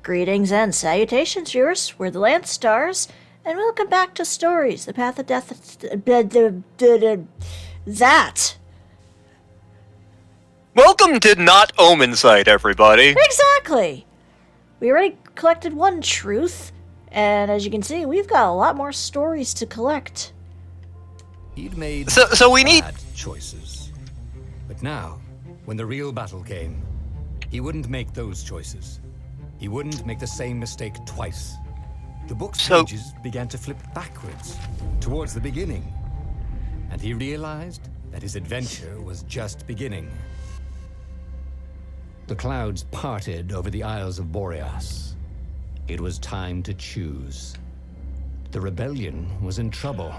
Greetings and salutations, viewers. We're the Lance Stars, and welcome back to Stories, the Path of Death. That. Welcome to Not Omen Site, everybody. Exactly. We already collected one truth, and as you can see, we've got a lot more stories to collect. He'd made So we need bad choices. But now, when the real battle came, he wouldn't make those choices. He wouldn't make the same mistake twice. The book's pages began to flip backwards, towards the beginning. And he realized that his adventure was just beginning. The clouds parted over the Isles of Boreas. It was time to choose. The rebellion was in trouble.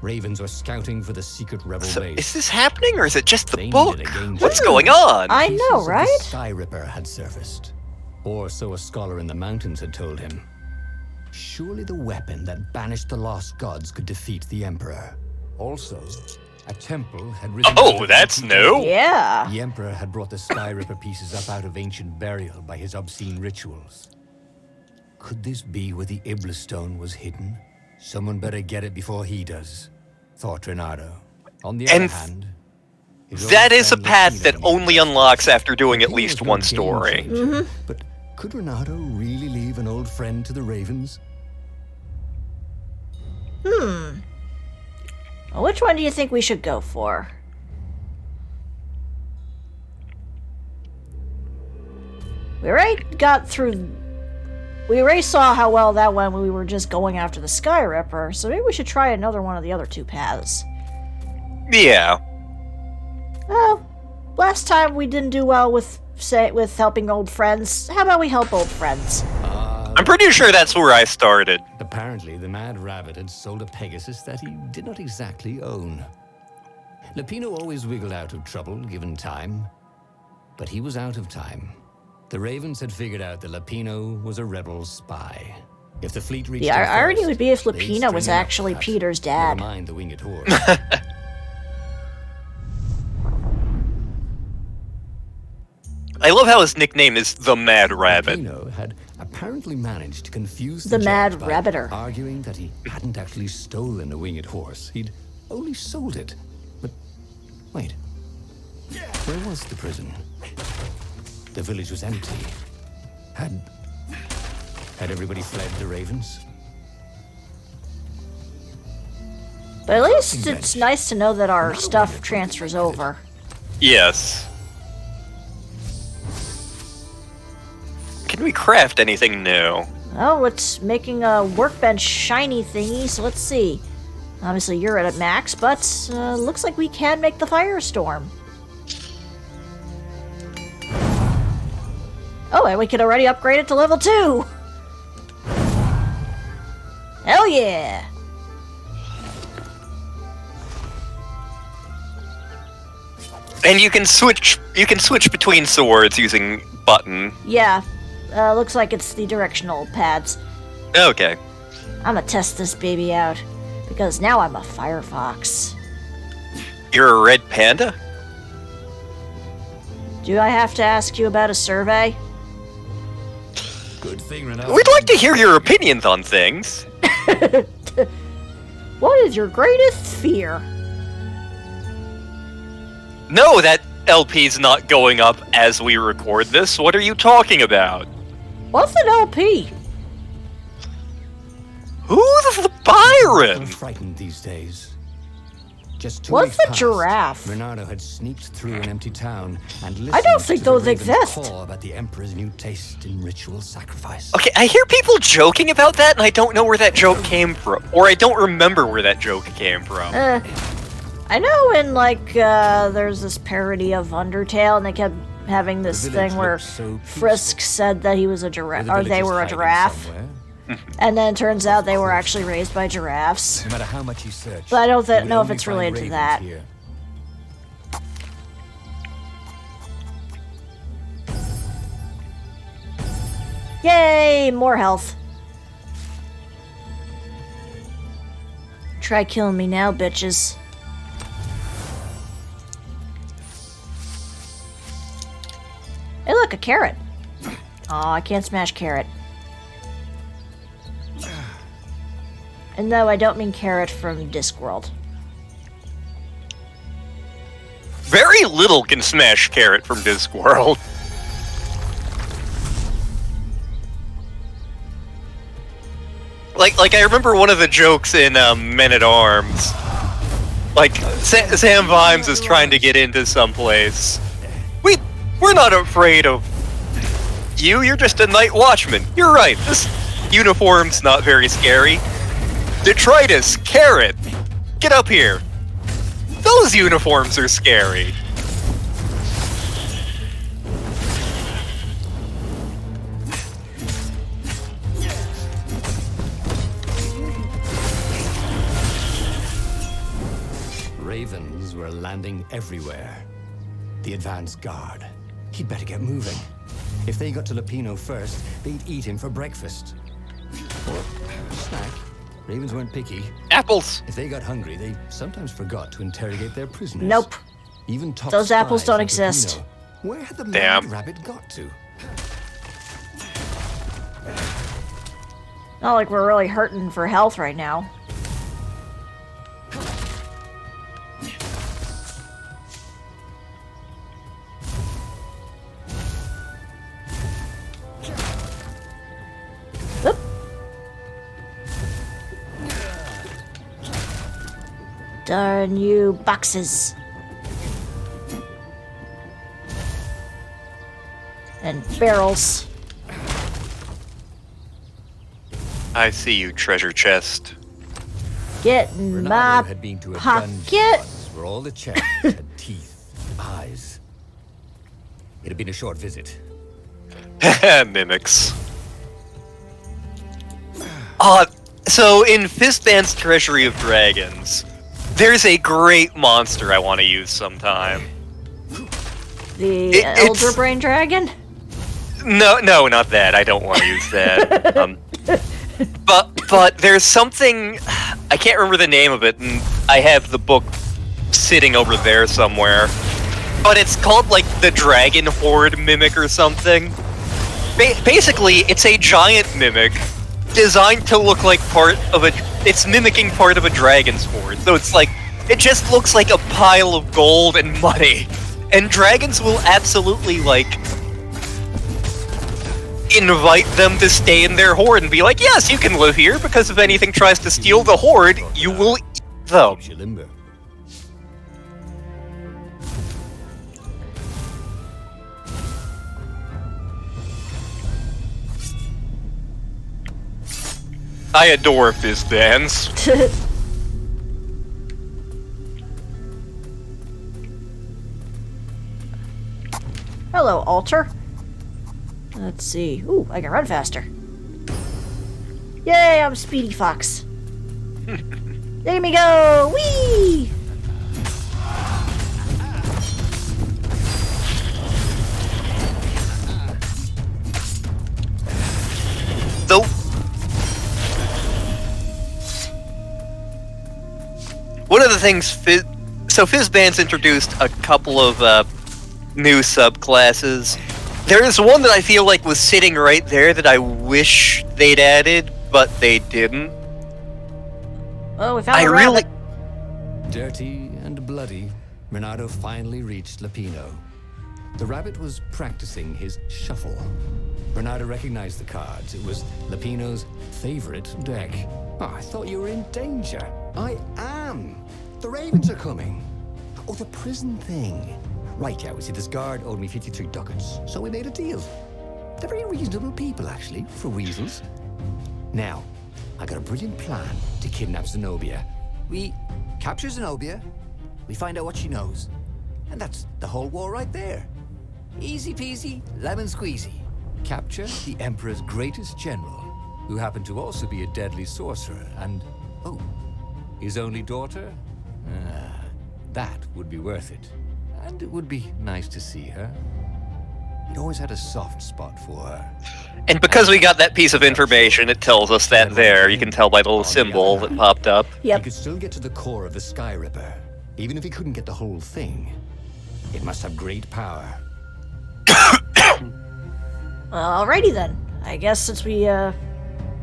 Ravens were scouting for the secret rebel base. Is this happening, or is it just the They book? needed a game What's changer. going on? I know, right? Pieces of the Sky Ripper had surfaced. Or so a scholar in the mountains had told him. Surely the weapon that banished the lost gods could defeat the Emperor. Also, a temple had risen. Oh, that's new. Yeah. The Emperor had brought the Sky Ripper pieces up out of ancient burial by his obscene rituals. Could this be where the Iblis stone was hidden? Someone better get it before he does, thought Renato. On the other hand, that is a path that only unlocks after doing at least one story. But could Renato really leave an old friend to the Ravens? Well, which one do you think we should go for? We already got through... We already saw how well that went when we were just going after the Sky Ripper, so maybe we should try another one of the other two paths. Yeah. Well, last time we didn't do well with helping old friends. How about we help old friends? I'm pretty sure that's where I started. Apparently, the Mad Rabbit had sold a Pegasus that he did not exactly own. Lapino always wiggled out of trouble, given time. But he was out of time. The Ravens had figured out that Lapino was a rebel spy. If the fleet reached The irony first, would be if they'd Lapino was string him up actually cut. Peter's Never dad. mind the winged horse. I love how his nickname is the Mad Rabbit. Lapino had apparently managed to confuse The the Mad judge by Rabbiter. arguing that he hadn't actually stolen a winged horse. He'd only sold it. But wait, where was the prison? The village was empty. Had everybody fled the Ravens? But at least it's nice to know that our stuff transfers over. Yes. Can we craft anything new? Oh, it's making a workbench shiny thingy, so let's see. Obviously you're at max, but looks like we can make the firestorm. Oh, and we can already upgrade it to level 2! Hell yeah! And you can switch between swords using button. Yeah, looks like it's the directional pads. Okay. I'm gonna test this baby out, because now I'm a firefox. You're a red panda? Do I have to ask you about a survey? Good thing, Renato. We'd like to hear your opinions on things. What is your greatest fear? No, that LP's not going up as we record this. What are you talking about? What's an LP? Who's the I'm Byron? frightened these days. Just 2 What's weeks a past, giraffe? Renato had sneaked through an empty town and listened I don't think to the those Raven's exist. call about the Emperor's new taste in ritual sacrifice. Okay, I hear people joking about that, and I don't know where that joke came from. Or I don't remember where that joke came from. I know in, like, there's this parody of Undertale, and they kept having this The village thing where looked so Frisk said that he was a giraffe, The or village they was were a hiding giraffe, somewhere. and then it turns out they were actually raised by giraffes. No matter how much you search, But I don't you will know if only it's find related to ravens that. here. Yay! More health. Try killing me now, bitches. Hey, look, a carrot. Aw, I can't smash carrot. And no, I don't mean carrot from Discworld. Very little can smash carrot from Discworld. Like I remember one of the jokes in Men at Arms. Like Sam Vimes is trying to get into someplace. We're not afraid of you. You're just a night watchman. You're right. This uniform's not very scary. Detritus, carrot, get up here. Those uniforms are scary. Ravens were landing everywhere. The advance guard. He'd better get moving. If they got to Lapino first, they'd eat him for breakfast. Or snack. Ravens weren't picky. Apples. If they got hungry, they sometimes forgot to interrogate their prisoners. Nope. Even top Those apples spies don't like exist. Lapino. Where had the Damn. mad rabbit got to? Not like we're really hurting for health right now. Oop. Darn you boxes. And barrels. I see you, treasure chest. Get in Bernardo my had been to a pocket. dungeon once where all the chests had teeth, eyes. It had been a short visit. Mimics. So in Fistban's Treasury of Dragons, there's a great monster I want to use sometime. The Elder it's- Brain Dragon? No, not that. I don't want to use that. But there's something, I can't remember the name of it, and I have the book sitting over there somewhere. But it's called like the Dragon Horde Mimic or something. Basically, it's a giant mimic designed to look like it's mimicking part of a dragon's horde. So it's like, it just looks like a pile of gold and money. And dragons will absolutely, like, invite them to stay in their horde and be like, yes, you can live here, because if anything tries to steal the horde, you will eat them. Keeps you limber. I adore Fistbans. Hello, Alter. Let's see. Ooh, I can run faster. Yay, I'm Speedy Fox. There we go! Whee! Though, one of the things, so Fizban's introduced a couple of new subclasses. There is one that I feel like was sitting right there that I wish they'd added, but they didn't. Oh, we found I a really, rabbit. Dirty and bloody, Bernardo finally reached Lapino. The rabbit was practicing his shuffle. Bernardo recognized the cards. It was Lapino's favorite deck. Oh, I thought you were in danger. I am. The ravens are coming. Oh, the prison thing. Right, yeah, we see this guard owed me 53 ducats, so we made a deal. They're very reasonable people, actually, for weasels. Now, I got a brilliant plan to kidnap Zenobia. We capture Zenobia, we find out what she knows, and that's the whole war right there. Easy peasy, lemon squeezy. Capture the Emperor's greatest general, who happened to also be a deadly sorcerer, and, oh, his only daughter? That would be worth it. And it would be nice to see her. He'd always had a soft spot for her. and because we got that piece of information, it tells us that there. You can tell by the little symbol that popped up. He Yep. could still get to the core of the Sky Ripper, even if he couldn't get the whole thing. It must have great power. Alrighty then. I guess since we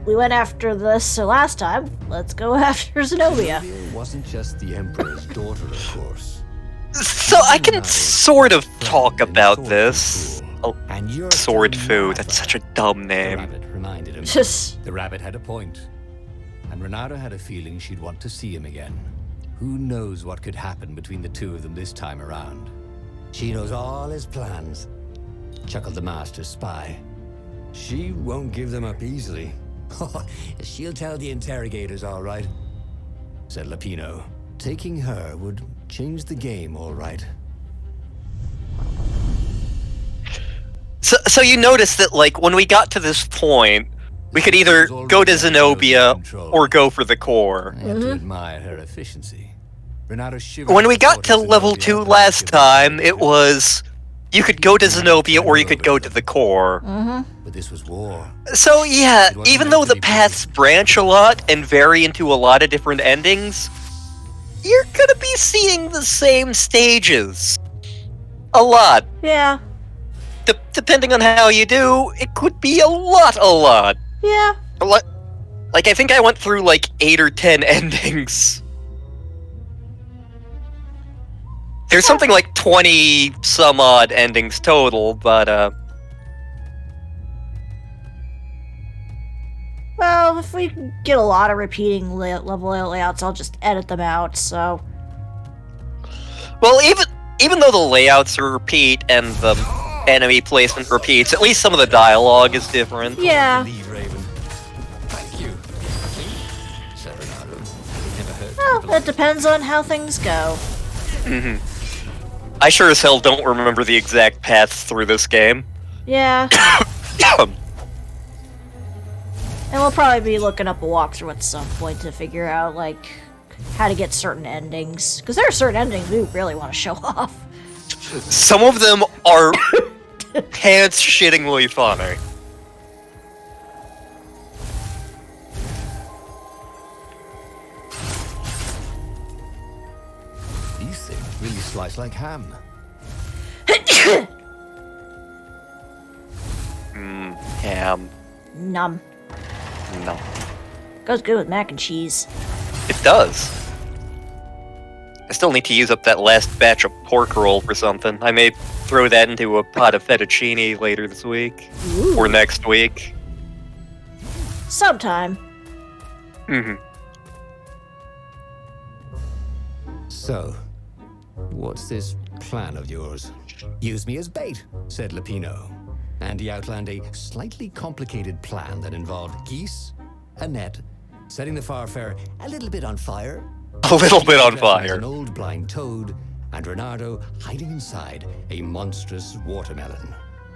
went after this last time, let's go after Zenobia. Zenobia wasn't just the Emperor's daughter, of course. So I can sort of talk about this. Oh, And you're Sword still Fu, mad that's about such a it. dumb The name. rabbit reminded him. Just The rabbit had a point. And Renato had a feeling she'd want to see him again. Who knows what could happen between the two of them this time around? She knows all his plans, chuckled the master spy. She won't give them up easily. She'll tell the interrogators, all right, said Lapino. Taking her would change the game, all right. So you notice that, like, when we got to this point, we could either go to Zenobia or go for the core. I have to admire her efficiency. Renato shivered When we at the thought got to of level Zenobia 2 and last shivered time, at it was... You could go to Zenobia or you could go to the core. But this was war. So yeah, even though the paths branch a lot and vary into a lot of different endings, you're gonna be seeing the same stages. A lot. yeah, Depending on how you do, it could be a lot. yeah. Like, I think I went through like 8 or 10 endings. There's something like 20 some odd endings total, but Well, if we get a lot of repeating level layouts, I'll just edit them out. So well, even though the layouts repeat and the enemy placement repeats, at least some of the dialogue is different. yeah. Lead, Raven. Thank you. Said Renato. Never heard Well, people it depends on how things go. I sure as hell don't remember the exact paths through this game. Yeah. And we'll probably be looking up a walkthrough at some point to figure out, like, how to get certain endings. Because there are certain endings we really want to show off. Some of them are pants-shittingly funny. These things really slice like ham. Ham. Num. No. Goes good with mac and cheese. It does. I still need to use up that last batch of pork roll for something. I may throw that into a pot of fettuccine later this week. Ooh. Or next week. Sometime. So, what's this plan of yours? Use me as bait, said Lapino. And he outlined a slightly complicated plan that involved geese, a net, setting the Farfair a little bit on fire, A little bit on dressing as fire. an old blind toad, and Renato hiding inside a monstrous watermelon.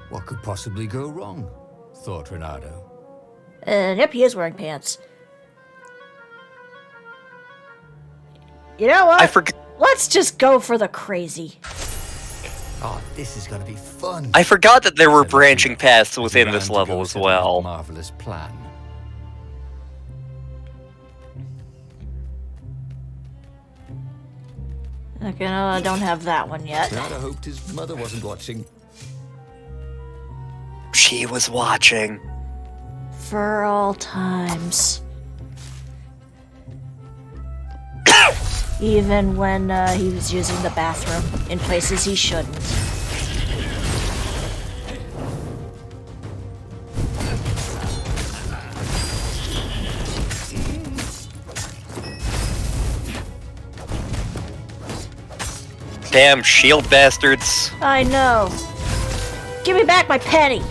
What could possibly go wrong? Thought Renato. Yep, he is wearing pants. You know what? I forgot. Let's just go for the crazy. Oh, this is gonna be fun. I forgot that there were branching paths He within ran this to level go as set up his well. Marvelous plan. Okay, no, I don't have that one yet. Renato hoped his mother wasn't watching. She was watching. For all times. Even when he was using the bathroom in places he shouldn't. Damn shield bastards. I know. Give me back my penny.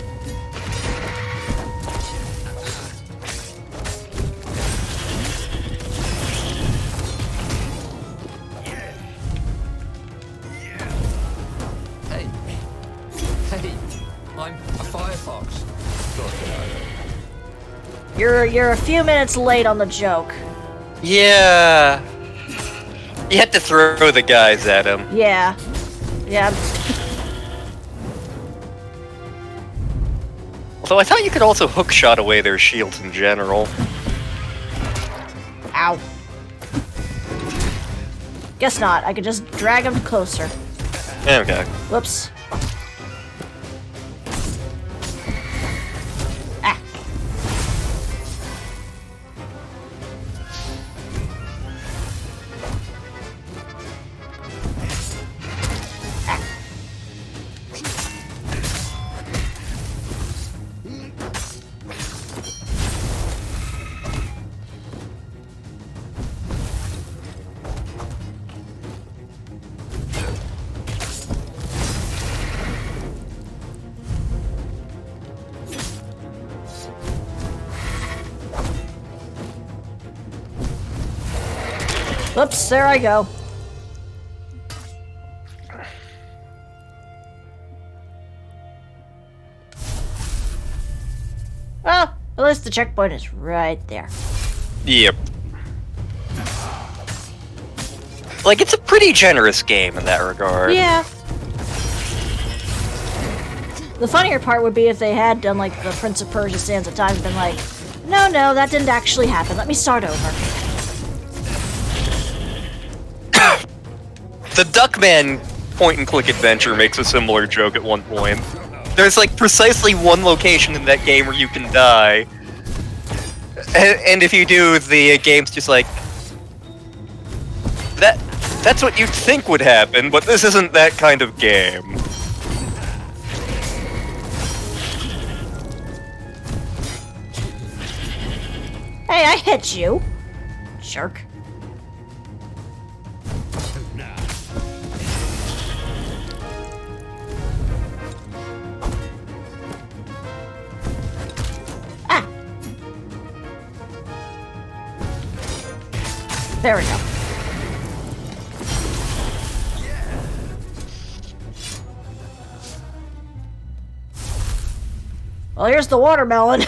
Hey, hey, I'm a firefox. Thought Renato. You're a few minutes late on the joke. Yeah. You had to throw the guys at him. Yeah. Yeah. Although I thought you could also hookshot away their shields in general. Ow. Guess not. I could just drag him closer. Okay. Whoops. Whoops, there I go. Well, at least the checkpoint is right there. Yep. Like, it's a pretty generous game in that regard. Yeah. The funnier part would be if they had done like the Prince of Persia Sands of Time and been like, no, that didn't actually happen. Let me start over. The Duckman point-and-click adventure makes a similar joke at one point. There's like precisely one location in that game where you can die. And if you do, the game's just like... That's what you'd think would happen, but this isn't that kind of game. Hey, I hit you. Jerk. Ah! There we go. Well, here's the watermelon.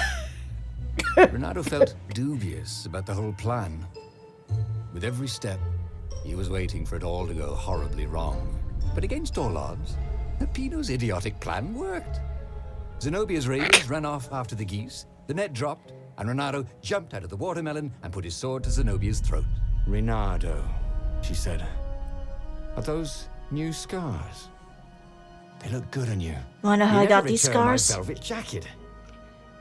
Renato felt dubious about the whole plan. With every step, he was waiting for it all to go horribly wrong. But against all odds, Lapino's idiotic plan worked. Zenobia's raiders ran off after the geese, the net dropped, and Renato jumped out of the watermelon and put his sword to Zenobia's throat. Renato, she said, are those new scars? They look good on you. Wanna know how I got these Never returned scars? my velvet jacket.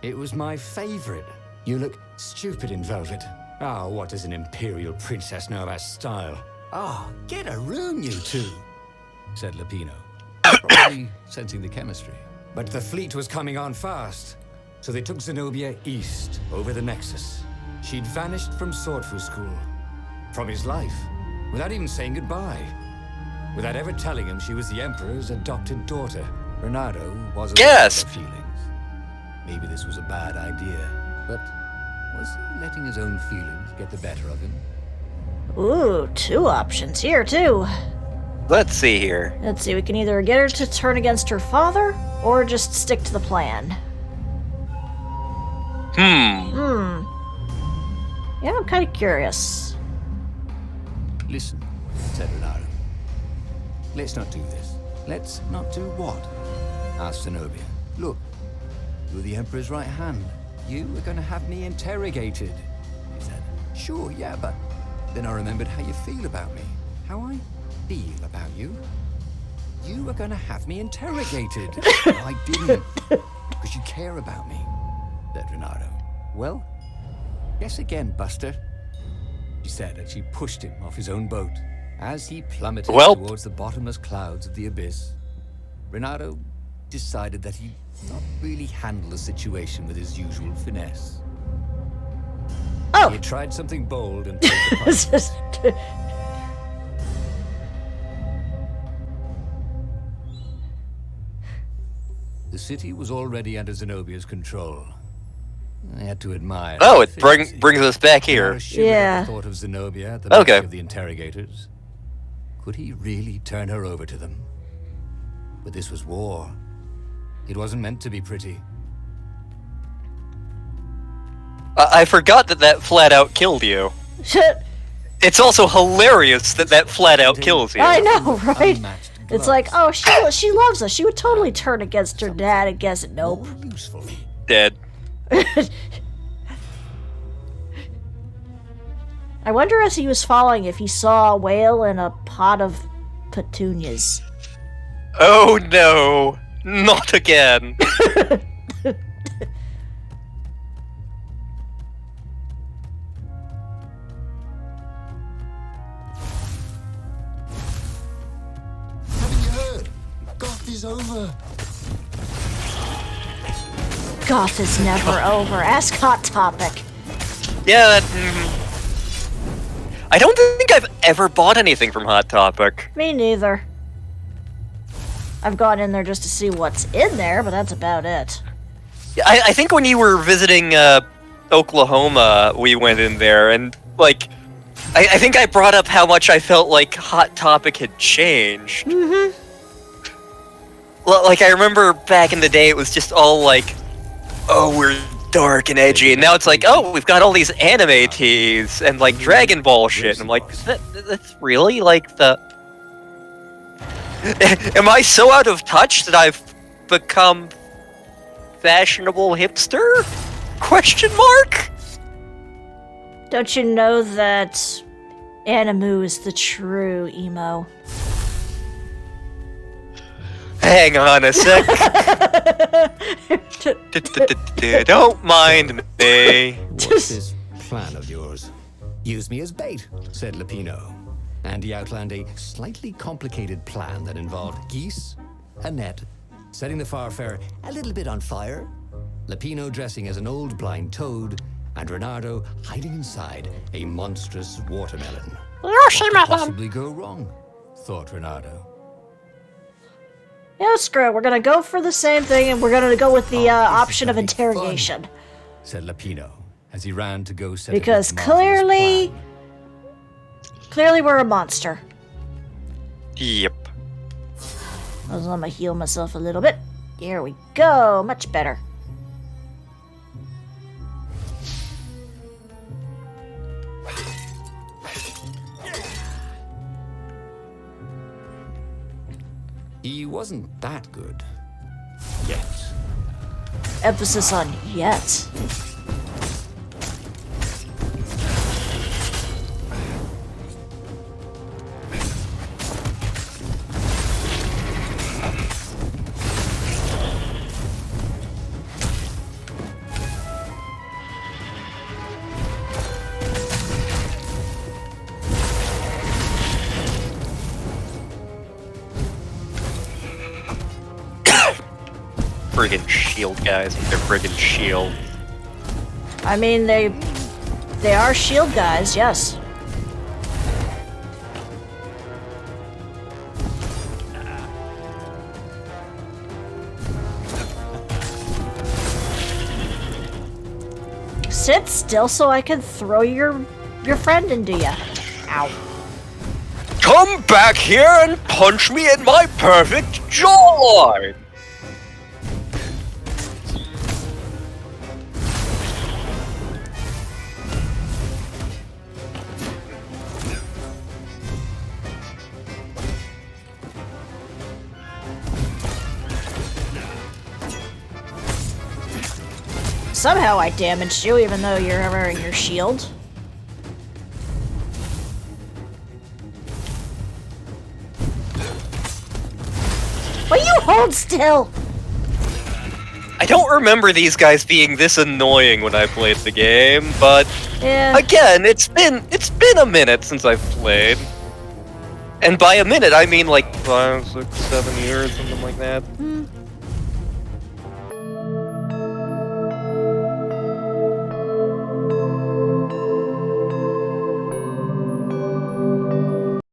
It was my favorite. You look stupid in velvet. Ah, what does an imperial princess know about style? Ah, get a room, you two, said Lapino, probably sensing the chemistry. But the fleet was coming on fast, so they took Zenobia east, over the Nexus. She'd vanished from Swordfu School, from his life, without even saying goodbye. Without ever telling him she was the Emperor's adopted daughter. Renato wasn't Yes. her feelings. Maybe this was a bad idea, but was he letting his own feelings get the better of him? Ooh, two options here, too. Let's see here. Let's see, we can either get her to turn against her father, or just stick to the plan. Yeah, I'm kind of curious. Listen, said Renato. Let's not do this. Let's not do what? Asked Zenobia. Look, you're the Emperor's right hand. You are going to have me interrogated, he said. Sure, yeah, but then I remembered how you feel about me. How I feel about you. You are going to have me interrogated. I didn't, because you care about me, said Renato. Well, guess again, Buster, she said as she pushed him off his own boat. As he plummeted towards the bottomless clouds of the abyss, Renato decided that he'd not really handle the situation with his usual finesse. Oh! He had tried something bold and paid the price. The city was already under Zenobia's control. I had to admire. Oh, it brings us back here. Yeah. I thought of Zenobia at the mercy of the interrogators. Could he really turn her over to them? But this was war. It wasn't meant to be pretty. I forgot that flat out killed you. Shit. It's also hilarious that flat out kills you. I know, right? Unmatched It's gloves. like, oh, she loves us. She would totally turn against her dad and guess it. Nope. More useful. Dead. I wonder as he was falling if he saw a whale in a pot of petunias. Oh no, not again. Haven't you heard? Goth is over. Goth is never over. Ask Hot Topic. Yeah, I don't think I've ever bought anything from Hot Topic. Me neither. I've gone in there just to see what's in there, but that's about it. I think when you were visiting Oklahoma, we went in there, and, like, I think I brought up how much I felt like Hot Topic had changed. Mm-hmm. Like, I remember back in the day, it was just all like, oh, we're dark and edgy, and now it's like, oh, we've got all these anime tees and like Dragon Ball shit, and I'm like, that's really like the... Am I so out of touch that I've become fashionable hipster? Question mark? Don't you know that Animu is the true emo? Hang on a sec. Don't mind me. What's this plan of yours? Use me as bait. Said Lapino. And he outlined a slightly complicated plan that involved geese, a net, setting the Farfarer A little bit on fire. Lapino dressing as an old blind toad, and Renato hiding inside a monstrous watermelon. What could possibly go wrong? Thought Renato. Yeah, screw it. We're gonna go for the same thing, and we're gonna go with the option of gonna be interrogation. Said Lapino as he ran to go set Because about his marvelous clearly we're a monster. Yep. I'm gonna heal myself a little bit. Here we go. Much better. He wasn't that good. Yet. Emphasis on yet. Friggin' shield guys with their friggin' shield. I mean, they are shield guys, yes. Sit still so I can throw your friend into ya. Ow. Come back here and punch me in my perfect jawline! Somehow I damaged you, even though you're wearing your shield. Will you hold still? I don't remember these guys being this annoying when I played the game, but Yeah. again, it's been a minute since I've played. And by a minute, I mean like 5, 6, 7 years, something like that.